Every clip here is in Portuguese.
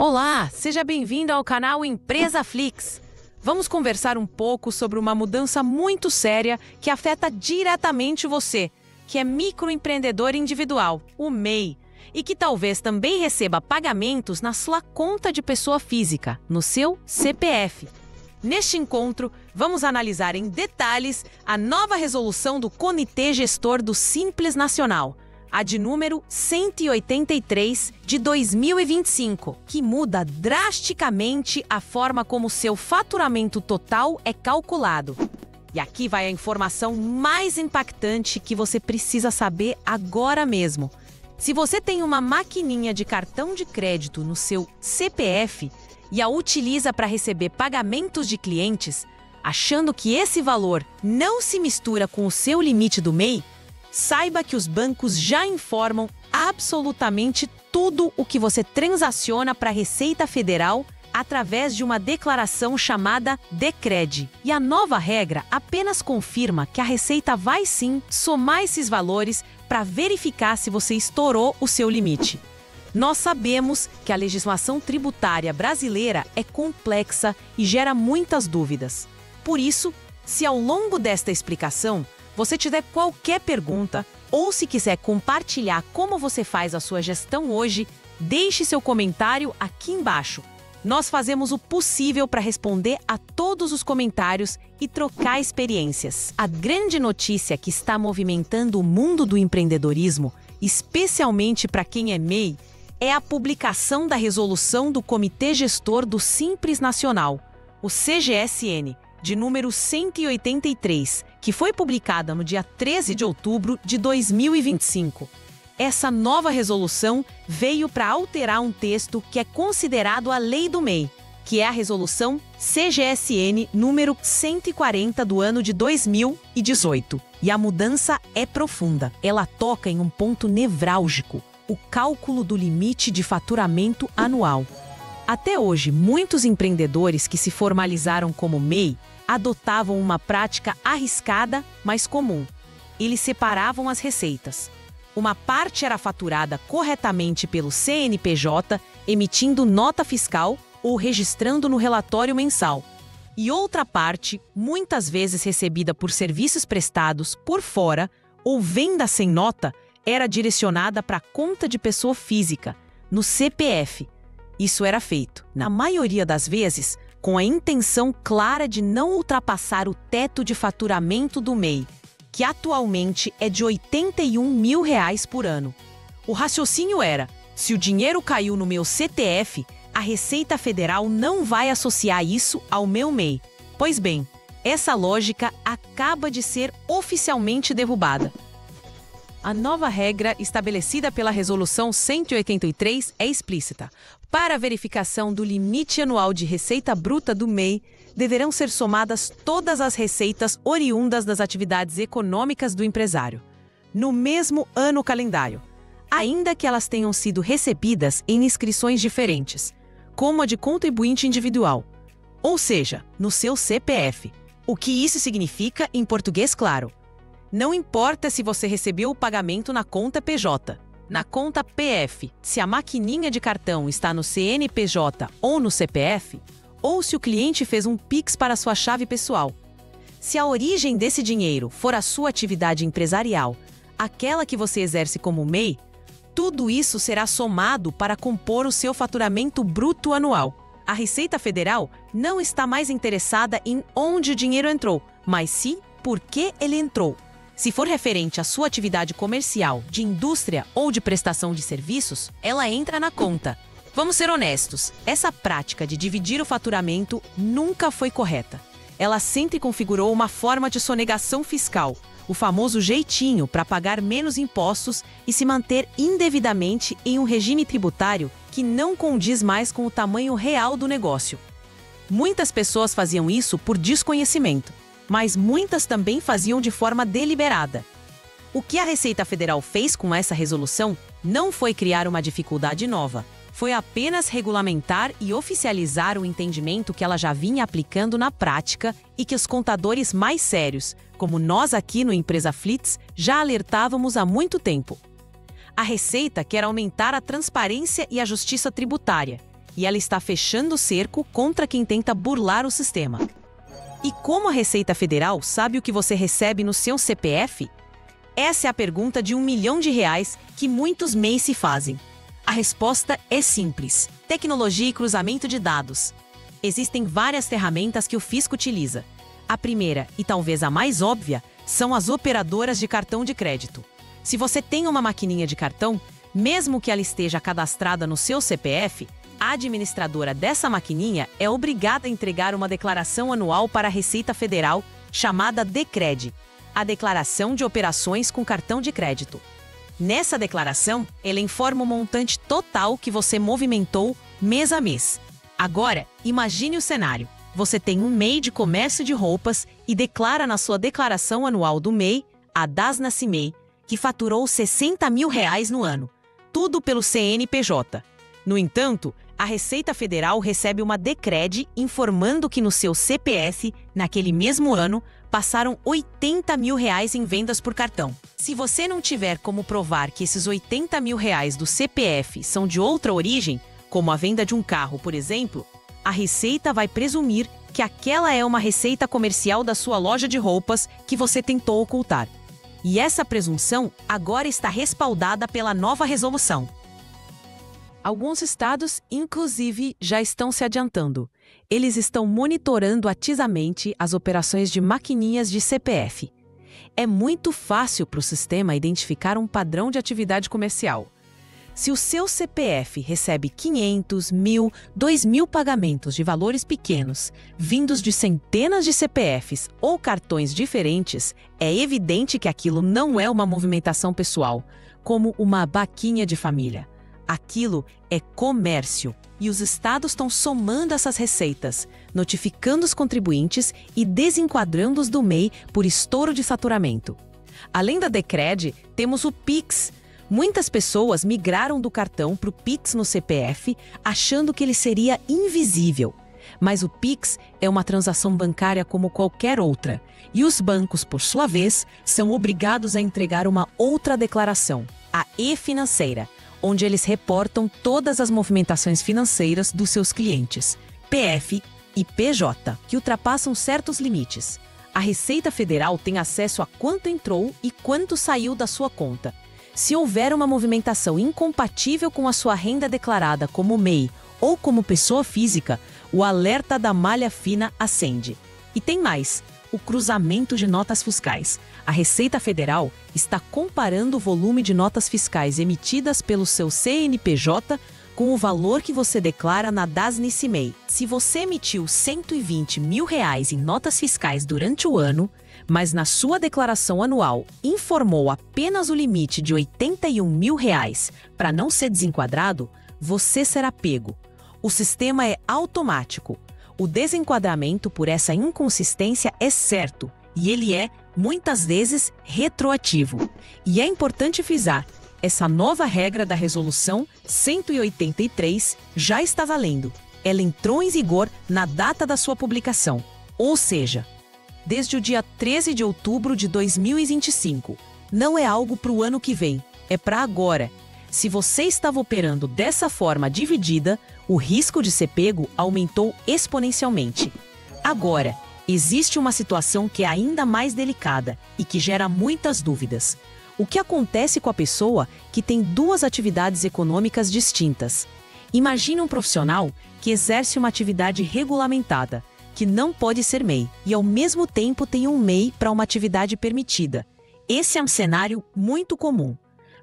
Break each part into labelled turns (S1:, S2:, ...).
S1: Olá, seja bem-vindo ao canal Empresa Flix. Vamos conversar um pouco sobre uma mudança muito séria que afeta diretamente você, que é microempreendedor individual, o MEI, e que talvez também receba pagamentos na sua conta de pessoa física, no seu CPF. Neste encontro, vamos analisar em detalhes a nova resolução do Comitê Gestor do Simples Nacional, a de número 183 de 2025, que muda drasticamente a forma como seu faturamento total é calculado. E aqui vai a informação mais impactante que você precisa saber agora mesmo. Se você tem uma maquininha de cartão de crédito no seu CPF e a utiliza para receber pagamentos de clientes, achando que esse valor não se mistura com o seu limite do MEI, saiba que os bancos já informam absolutamente tudo o que você transaciona para a Receita Federal através de uma declaração chamada DECRED. E a nova regra apenas confirma que a Receita vai sim somar esses valores para verificar se você estourou o seu limite. Nós sabemos que a legislação tributária brasileira é complexa e gera muitas dúvidas. Por isso, se ao longo desta explicação você tiver qualquer pergunta ou se quiser compartilhar como você faz a sua gestão hoje, deixe seu comentário aqui embaixo. Nós fazemos o possível para responder a todos os comentários e trocar experiências. A grande notícia que está movimentando o mundo do empreendedorismo, especialmente para quem é MEI, é a publicação da resolução do Comitê Gestor do Simples Nacional, o CGSN, de número 183, que foi publicada no dia 13 de outubro de 2025. Essa nova resolução veio para alterar um texto que é considerado a Lei do MEI, que é a resolução CGSN número 140 do ano de 2018. E a mudança é profunda. Ela toca em um ponto nevrálgico, o cálculo do limite de faturamento anual. Até hoje, muitos empreendedores que se formalizaram como MEI adotavam uma prática arriscada, mas comum. Eles separavam as receitas. Uma parte era faturada corretamente pelo CNPJ, emitindo nota fiscal ou registrando no relatório mensal. E outra parte, muitas vezes recebida por serviços prestados por fora ou venda sem nota, era direcionada para a conta de pessoa física, no CPF. Isso era feito, na maioria das vezes, com a intenção clara de não ultrapassar o teto de faturamento do MEI, que atualmente é de R$ 81 mil por ano. O raciocínio era, se o dinheiro caiu no meu CPF, a Receita Federal não vai associar isso ao meu MEI. Pois bem, essa lógica acaba de ser oficialmente derrubada. A nova regra estabelecida pela Resolução 183 é explícita. Para a verificação do limite anual de receita bruta do MEI, deverão ser somadas todas as receitas oriundas das atividades econômicas do empresário, no mesmo ano calendário, ainda que elas tenham sido recebidas em inscrições diferentes, como a de contribuinte individual, ou seja, no seu CPF. O que isso significa em português claro? Não importa se você recebeu o pagamento na conta PJ, na conta PF, se a maquininha de cartão está no CNPJ ou no CPF, ou se o cliente fez um Pix para sua chave pessoal. Se a origem desse dinheiro for a sua atividade empresarial, aquela que você exerce como MEI, tudo isso será somado para compor o seu faturamento bruto anual. A Receita Federal não está mais interessada em onde o dinheiro entrou, mas sim por que ele entrou. Se for referente à sua atividade comercial, de indústria ou de prestação de serviços, ela entra na conta. Vamos ser honestos, essa prática de dividir o faturamento nunca foi correta. Ela sempre configurou uma forma de sonegação fiscal, o famoso jeitinho para pagar menos impostos e se manter indevidamente em um regime tributário que não condiz mais com o tamanho real do negócio. Muitas pessoas faziam isso por desconhecimento, mas muitas também faziam de forma deliberada. O que a Receita Federal fez com essa resolução não foi criar uma dificuldade nova, foi apenas regulamentar e oficializar o entendimento que ela já vinha aplicando na prática e que os contadores mais sérios, como nós aqui no Empresa Flix, já alertávamos há muito tempo. A Receita quer aumentar a transparência e a justiça tributária e ela está fechando o cerco contra quem tenta burlar o sistema. E como a Receita Federal sabe o que você recebe no seu CPF? Essa é a pergunta de R$1 milhão que muitos MEIs se fazem. A resposta é simples: tecnologia e cruzamento de dados. Existem várias ferramentas que o fisco utiliza. A primeira, e talvez a mais óbvia, são as operadoras de cartão de crédito. Se você tem uma maquininha de cartão, mesmo que ela esteja cadastrada no seu CPF, a administradora dessa maquininha é obrigada a entregar uma declaração anual para a Receita Federal, chamada DECRED, a Declaração de Operações com Cartão de Crédito. Nessa declaração, ela informa o montante total que você movimentou mês a mês. Agora, imagine o cenário. Você tem um MEI de comércio de roupas e declara na sua declaração anual do MEI, a DASNA-CIMEI, que faturou R$60 mil no ano. Tudo pelo CNPJ. No entanto, a Receita Federal recebe uma DECRED informando que no seu CPF, naquele mesmo ano, passaram R$80 mil em vendas por cartão. Se você não tiver como provar que esses R$80 mil do CPF são de outra origem, como a venda de um carro, por exemplo, a Receita vai presumir que aquela é uma receita comercial da sua loja de roupas que você tentou ocultar. E essa presunção agora está respaldada pela nova resolução. Alguns estados, inclusive, já estão se adiantando. Eles estão monitorando atidamente as operações de maquininhas de CPF. É muito fácil para o sistema identificar um padrão de atividade comercial. Se o seu CPF recebe 500, 1.000, 2.000 pagamentos de valores pequenos, vindos de centenas de CPFs ou cartões diferentes, é evidente que aquilo não é uma movimentação pessoal, como uma vaquinha de família. Aquilo é comércio, e os estados estão somando essas receitas, notificando os contribuintes e desenquadrando-os do MEI por estouro de faturamento. Além da DECRED, temos o PIX. Muitas pessoas migraram do cartão para o PIX no CPF, achando que ele seria invisível. Mas o PIX é uma transação bancária como qualquer outra, e os bancos, por sua vez, são obrigados a entregar uma outra declaração, a E-Financeira, onde eles reportam todas as movimentações financeiras dos seus clientes, PF e PJ, que ultrapassam certos limites. A Receita Federal tem acesso a quanto entrou e quanto saiu da sua conta. Se houver uma movimentação incompatível com a sua renda declarada como MEI ou como pessoa física, o alerta da malha fina acende. E tem mais: o cruzamento de notas fiscais. A Receita Federal está comparando o volume de notas fiscais emitidas pelo seu CNPJ com o valor que você declara na DASNA-CIMEI. Se você emitiu R$120 mil em notas fiscais durante o ano, mas na sua declaração anual informou apenas o limite de R$81 mil para não ser desenquadrado, você será pego. O sistema é automático. O desenquadramento por essa inconsistência é certo, e ele é, muitas vezes, retroativo. E é importante frisar, essa nova regra da Resolução 183 já está valendo. Ela entrou em vigor na data da sua publicação, ou seja, desde o dia 13 de outubro de 2025. Não é algo para o ano que vem, é para agora. Se você estava operando dessa forma dividida, o risco de ser pego aumentou exponencialmente. Agora, existe uma situação que é ainda mais delicada e que gera muitas dúvidas. O que acontece com a pessoa que tem duas atividades econômicas distintas? Imagine um profissional que exerce uma atividade regulamentada, que não pode ser MEI, e ao mesmo tempo tem um MEI para uma atividade permitida. Esse é um cenário muito comum.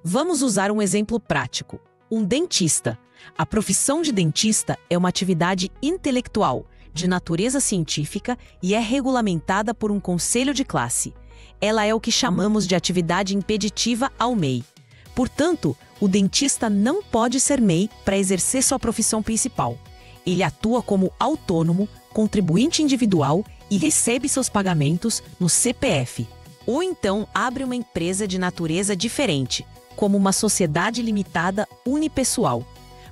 S1: Vamos usar um exemplo prático. Um dentista. A profissão de dentista é uma atividade intelectual, de natureza científica e é regulamentada por um conselho de classe. Ela é o que chamamos de atividade impeditiva ao MEI. Portanto, o dentista não pode ser MEI para exercer sua profissão principal. Ele atua como autônomo, contribuinte individual e recebe seus pagamentos no CPF. Ou então abre uma empresa de natureza diferente, como uma sociedade limitada unipessoal.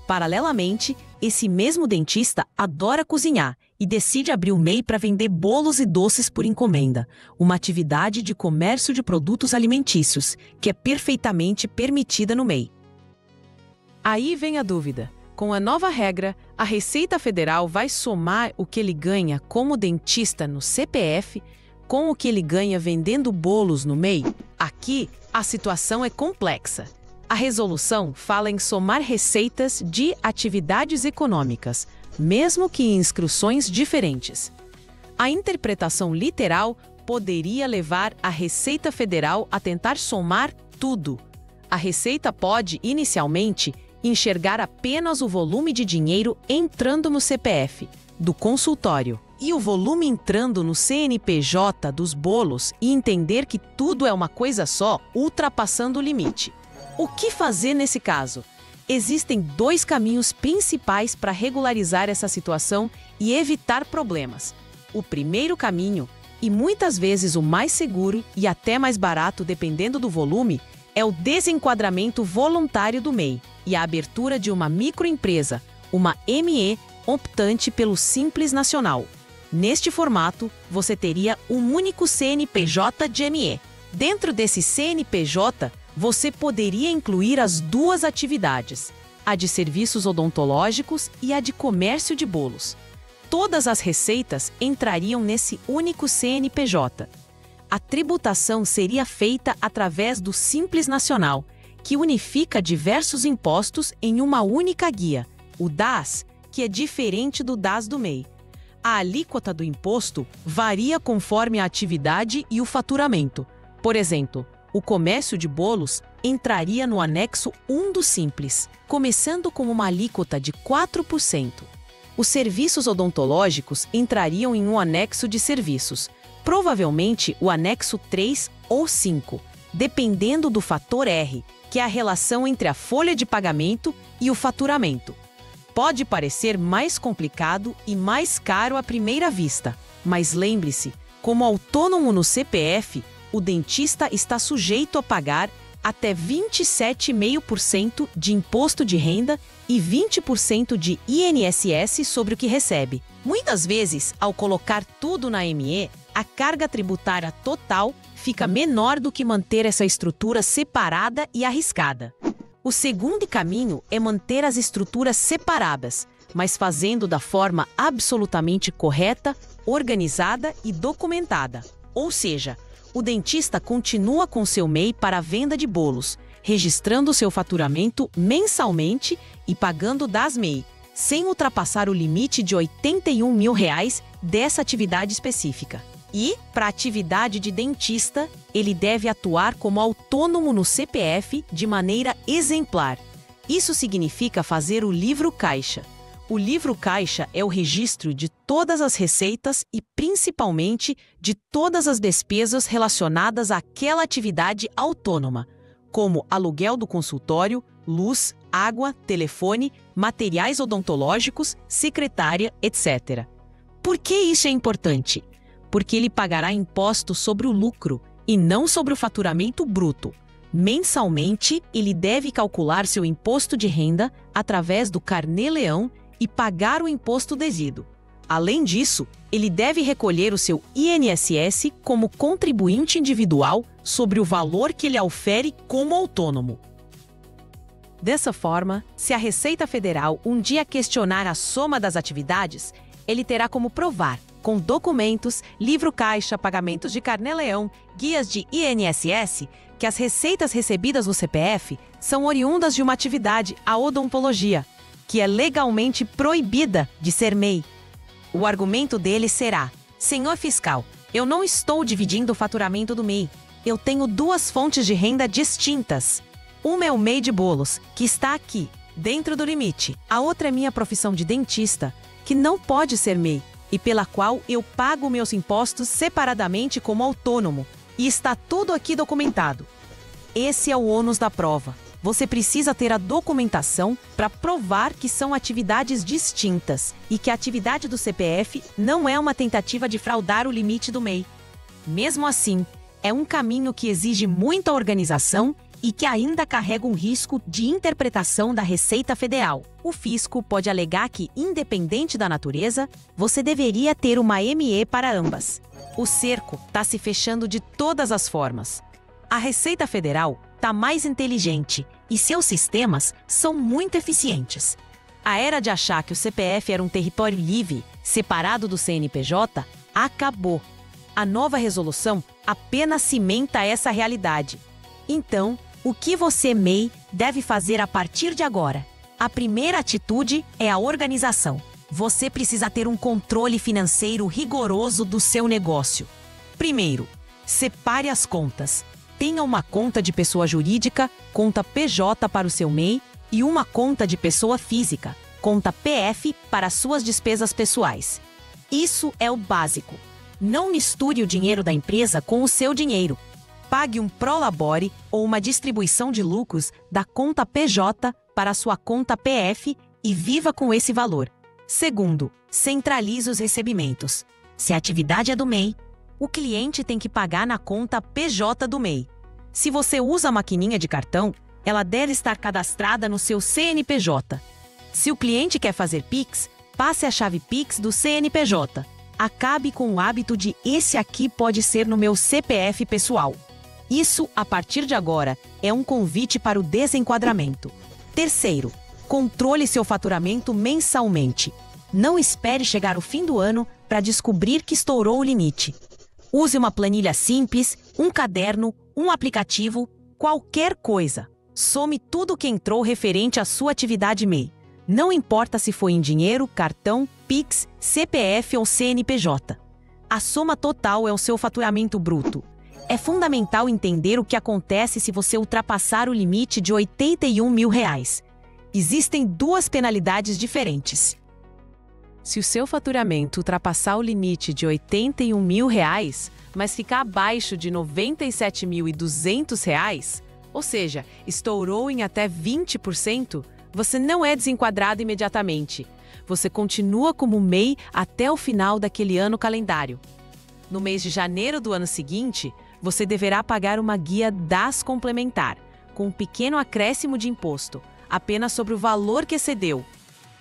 S1: Paralelamente, esse mesmo dentista adora cozinhar e decide abrir o MEI para vender bolos e doces por encomenda, uma atividade de comércio de produtos alimentícios, que é perfeitamente permitida no MEI. Aí vem a dúvida: Com a nova regra, a Receita Federal vai somar o que ele ganha como dentista no CPF com o que ele ganha vendendo bolos no MEI. Aqui, a situação é complexa. A resolução fala em somar receitas de atividades econômicas, mesmo que em inscrições diferentes. A interpretação literal poderia levar a Receita Federal a tentar somar tudo. A Receita pode, inicialmente, enxergar apenas o volume de dinheiro entrando no CPF do consultório e o volume entrando no CNPJ dos bolos e entender que tudo é uma coisa só, ultrapassando o limite. O que fazer nesse caso? Existem dois caminhos principais para regularizar essa situação e evitar problemas. O primeiro caminho, e muitas vezes o mais seguro e até mais barato dependendo do volume, é o desenquadramento voluntário do MEI e a abertura de uma microempresa, uma ME, optante pelo Simples Nacional. Neste formato, você teria um único CNPJ de ME. Dentro desse CNPJ, você poderia incluir as duas atividades, a de serviços odontológicos e a de comércio de bolos. Todas as receitas entrariam nesse único CNPJ. A tributação seria feita através do Simples Nacional, que unifica diversos impostos em uma única guia, o DAS, que é diferente do DAS do MEI. A alíquota do imposto varia conforme a atividade e o faturamento. Por exemplo, o comércio de bolos entraria no anexo 1 do Simples, começando com uma alíquota de 4%. Os serviços odontológicos entrariam em um anexo de serviços, provavelmente o anexo 3 ou 5, dependendo do fator R, que é a relação entre a folha de pagamento e o faturamento. Pode parecer mais complicado e mais caro à primeira vista, mas lembre-se, como autônomo no CPF, o dentista está sujeito a pagar até 27,5% de imposto de renda e 20% de INSS sobre o que recebe. Muitas vezes, ao colocar tudo na ME, a carga tributária total fica menor do que manter essa estrutura separada e arriscada. O segundo caminho é manter as estruturas separadas, mas fazendo da forma absolutamente correta, organizada e documentada. Ou seja, o dentista continua com seu MEI para a venda de bolos, registrando seu faturamento mensalmente e pagando das MEI, sem ultrapassar o limite de R$ 81 mil dessa atividade específica. E, para a atividade de dentista, ele deve atuar como autônomo no CPF de maneira exemplar. Isso significa fazer o livro caixa. O livro caixa é o registro de todas as receitas e, principalmente, de todas as despesas relacionadas àquela atividade autônoma, como aluguel do consultório, luz, água, telefone, materiais odontológicos, secretária, etc. Por que isso é importante? Porque ele pagará imposto sobre o lucro e não sobre o faturamento bruto. Mensalmente, ele deve calcular seu imposto de renda através do Carnê-Leão e pagar o imposto devido. Além disso, ele deve recolher o seu INSS como contribuinte individual sobre o valor que ele aufere como autônomo. Dessa forma, se a Receita Federal um dia questionar a soma das atividades, ele terá como provar, com documentos, livro caixa, pagamentos de Carnê-Leão, guias de INSS, que as receitas recebidas no CPF são oriundas de uma atividade, a odontologia, que é legalmente proibida de ser MEI. O argumento dele será: senhor fiscal, eu não estou dividindo o faturamento do MEI. Eu tenho duas fontes de renda distintas. Uma é o MEI de bolos, que está aqui, dentro do limite. A outra é minha profissão de dentista, que não pode ser MEI, e pela qual eu pago meus impostos separadamente como autônomo. E está tudo aqui documentado. Esse é o ônus da prova. Você precisa ter a documentação para provar que são atividades distintas e que a atividade do CPF não é uma tentativa de fraudar o limite do MEI. Mesmo assim, é um caminho que exige muita organização e que ainda carrega um risco de interpretação da Receita Federal. O fisco pode alegar que, independente da natureza, você deveria ter uma ME para ambas. O cerco está se fechando de todas as formas. A Receita Federal está mais inteligente e seus sistemas são muito eficientes. A era de achar que o CPF era um território livre, separado do CNPJ, acabou. A nova resolução apenas cimenta essa realidade. Então, o que você, MEI, deve fazer a partir de agora? A primeira atitude é a organização. Você precisa ter um controle financeiro rigoroso do seu negócio. Primeiro, separe as contas. Tenha uma conta de pessoa jurídica, conta PJ para o seu MEI, e uma conta de pessoa física, conta PF para suas despesas pessoais. Isso é o básico. Não misture o dinheiro da empresa com o seu dinheiro. Pague um prolabore ou uma distribuição de lucros da conta PJ para a sua conta PF e viva com esse valor. Segundo, centralize os recebimentos. Se a atividade é do MEI, o cliente tem que pagar na conta PJ do MEI. Se você usa a maquininha de cartão, ela deve estar cadastrada no seu CNPJ. Se o cliente quer fazer Pix, passe a chave Pix do CNPJ. Acabe com o hábito de esse aqui pode ser no meu CPF pessoal. Isso, a partir de agora, é um convite para o desenquadramento. Terceiro, controle seu faturamento mensalmente. Não espere chegar o fim do ano para descobrir que estourou o limite. Use uma planilha simples, um caderno, um aplicativo, qualquer coisa. Some tudo que entrou referente à sua atividade MEI. Não importa se foi em dinheiro, cartão, Pix, CPF ou CNPJ. A soma total é o seu faturamento bruto. É fundamental entender o que acontece se você ultrapassar o limite de R$ 81 mil. Existem duas penalidades diferentes. Se o seu faturamento ultrapassar o limite de R$ 81 mil, mas ficar abaixo de R$ 97.200, ou seja, estourou em até 20%, você não é desenquadrado imediatamente. Você continua como MEI até o final daquele ano calendário. No mês de janeiro do ano seguinte, você deverá pagar uma guia DAS complementar, com um pequeno acréscimo de imposto, apenas sobre o valor que excedeu.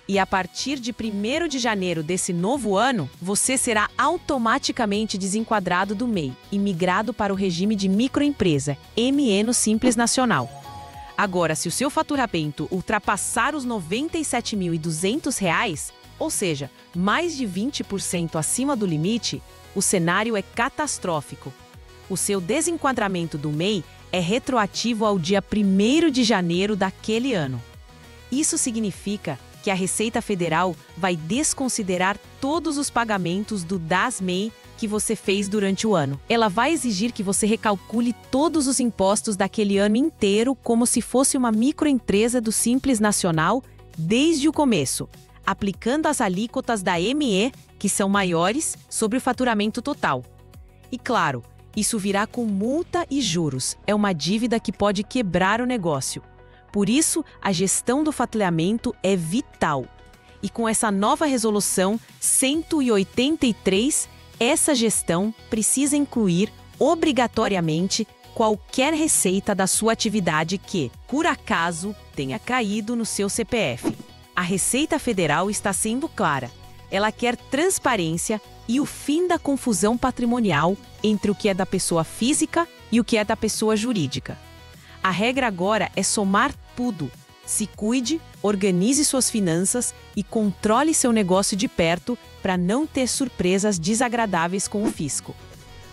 S1: E a partir de 1º de janeiro desse novo ano, você será automaticamente desenquadrado do MEI e migrado para o regime de microempresa, ME no Simples Nacional. Agora, se o seu faturamento ultrapassar os R$ 97.200, ou seja, mais de 20% acima do limite, o cenário é catastrófico. O seu desenquadramento do MEI é retroativo ao dia 1º de janeiro daquele ano. Isso significa que a Receita Federal vai desconsiderar todos os pagamentos do DAS-MEI que você fez durante o ano. Ela vai exigir que você recalcule todos os impostos daquele ano inteiro como se fosse uma microempresa do Simples Nacional desde o começo, aplicando as alíquotas da ME, que são maiores, sobre o faturamento total. E claro, isso virá com multa e juros. É uma dívida que pode quebrar o negócio. Por isso, a gestão do faturamento é vital. E com essa nova resolução 183, essa gestão precisa incluir, obrigatoriamente, qualquer receita da sua atividade que, por acaso, tenha caído no seu CPF. A Receita Federal está sendo clara. Ela quer transparência e o fim da confusão patrimonial entre o que é da pessoa física e o que é da pessoa jurídica. A regra agora é somar tudo. Se cuide, organize suas finanças e controle seu negócio de perto para não ter surpresas desagradáveis com o fisco.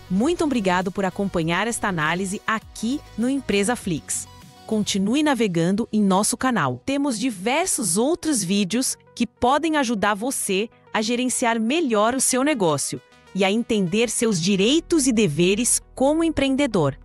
S1: Muito obrigado por acompanhar esta análise aqui no Empresa Flix. Continue navegando em nosso canal. Temos diversos outros vídeos que podem ajudar você a gerenciar melhor o seu negócio e a entender seus direitos e deveres como empreendedor.